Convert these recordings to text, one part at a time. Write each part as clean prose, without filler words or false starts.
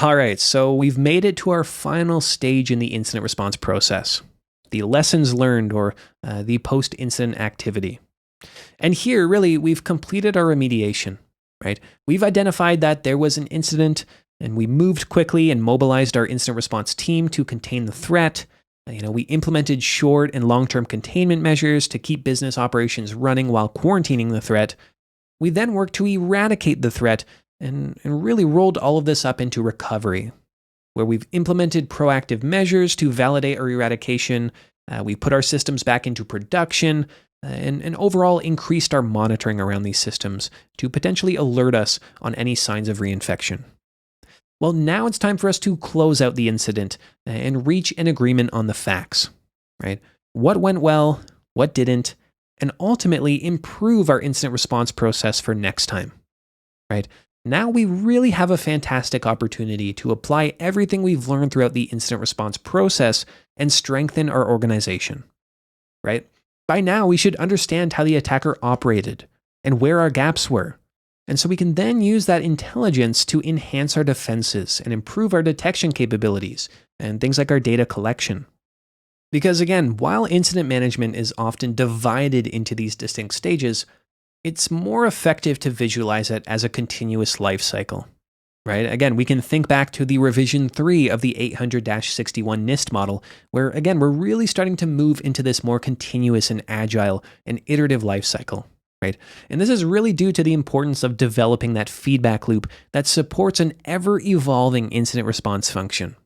All right, so we've made it to our final stage in the incident response process, the lessons learned or the post incident activity. And here, really, we've completed our remediation, right? We've identified that there was an incident and we moved quickly and mobilized our incident response team to contain the threat. We implemented short and long-term containment measures to keep business operations running while quarantining the threat. We then worked to eradicate the threat and really rolled all of this up into recovery, where we've implemented proactive measures to validate our eradication. We put our systems back into production and overall increased our monitoring around these systems to potentially alert us on any signs of reinfection. Well, now it's time for us to close out the incident and reach an agreement on the facts, right? What went well, what didn't, and ultimately improve our incident response process for next time, right? Now we really have a fantastic opportunity to apply everything we've learned throughout the incident response process and strengthen our organization, right? By now, we should understand how the attacker operated and where our gaps were. And so we can then use that intelligence to enhance our defenses and improve our detection capabilities and things like our data collection. Because again, while incident management is often divided into these distinct stages, it's more effective to visualize it as a continuous life cycle, right? Again, we can think back to the revision 3 of the 800-61 NIST model, where again, we're really starting to move into this more continuous and agile and iterative life cycle, right? And this is really due to the importance of developing that feedback loop that supports an ever-evolving incident response function.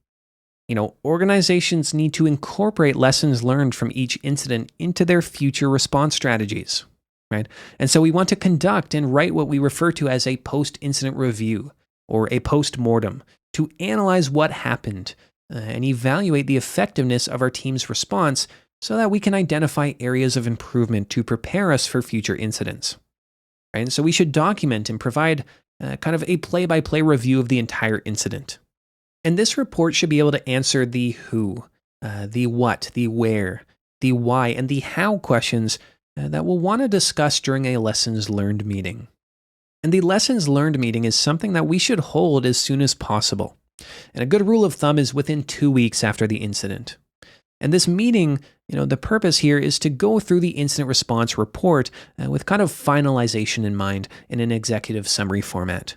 Organizations need to incorporate lessons learned from each incident into their future response strategies, right? And so we want to conduct and write what we refer to as a post-incident review or a post-mortem to analyze what happened and evaluate the effectiveness of our team's response so that we can identify areas of improvement to prepare us for future incidents, right? And so we should document and provide kind of a play-by-play review of the entire incident. And this report should be able to answer the who, the what, the where, the why, and the how questions that we'll want to discuss during a lessons learned meeting. And the lessons learned meeting is something that we should hold as soon as possible. And a good rule of thumb is within 2 weeks after the incident. And this meeting, the purpose here is to go through the incident response report with kind of finalization in mind in an executive summary format.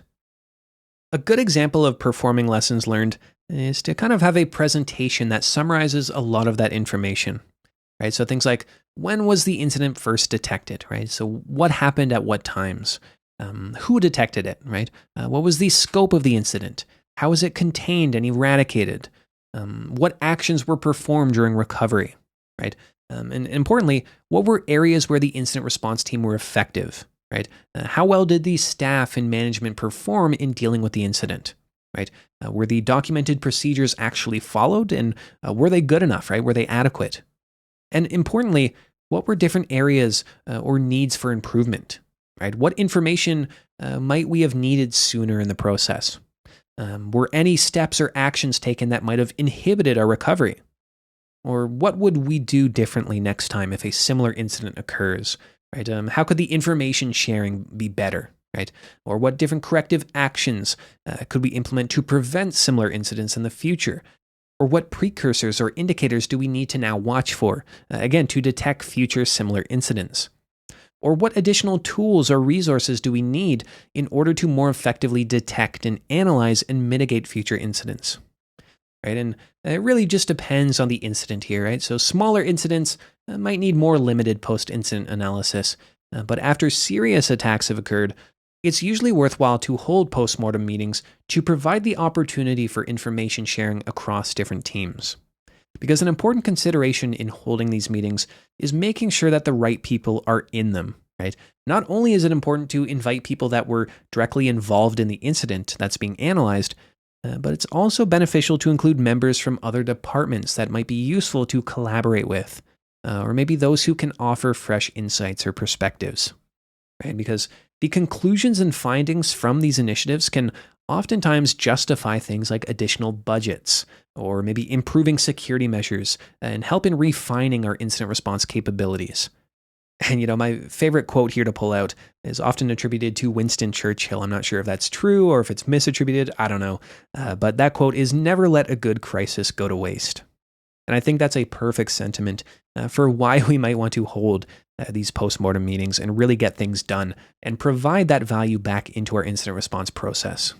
A good example of performing lessons learned is to kind of have a presentation that summarizes a lot of that information, right? So things like, when was the incident first detected, right? So what happened at what times? Who detected it, right? What was the scope of the incident? How was it contained and eradicated? What actions were performed during recovery, right? And importantly, what were areas where the incident response team were effective, right? How well did the staff and management perform in dealing with the incident, right? Were the documented procedures actually followed, and were they good enough, right? Were they adequate? And importantly, what were different areas or needs for improvement, right? What information might we have needed sooner in the process? Were any steps or actions taken that might have inhibited our recovery? Or what would we do differently next time if a similar incident occurs, right? How could the information sharing be better, right? Or what different corrective actions could we implement to prevent similar incidents in the future? Or what precursors or indicators do we need to now watch for, again, to detect future similar incidents? Or what additional tools or resources do we need in order to more effectively detect and analyze and mitigate future incidents? Right? And it really just depends on the incident here, right? So smaller incidents might need more limited post-incident analysis, but after serious attacks have occurred, it's usually worthwhile to hold post-mortem meetings to provide the opportunity for information sharing across different teams. Because an important consideration in holding these meetings is making sure that the right people are in them, right? Not only is it important to invite people that were directly involved in the incident that's being analyzed, but it's also beneficial to include members from other departments that might be useful to collaborate with, or maybe those who can offer fresh insights or perspectives, right? Because the conclusions and findings from these initiatives can oftentimes justify things like additional budgets or maybe improving security measures and help in refining our incident response capabilities. And, my favorite quote here to pull out is often attributed to Winston Churchill. I'm not sure if that's true or if it's misattributed. I don't know. But that quote is, "Never let a good crisis go to waste." And I think that's a perfect sentiment for why we might want to hold these postmortem meetings and really get things done and provide that value back into our incident response process.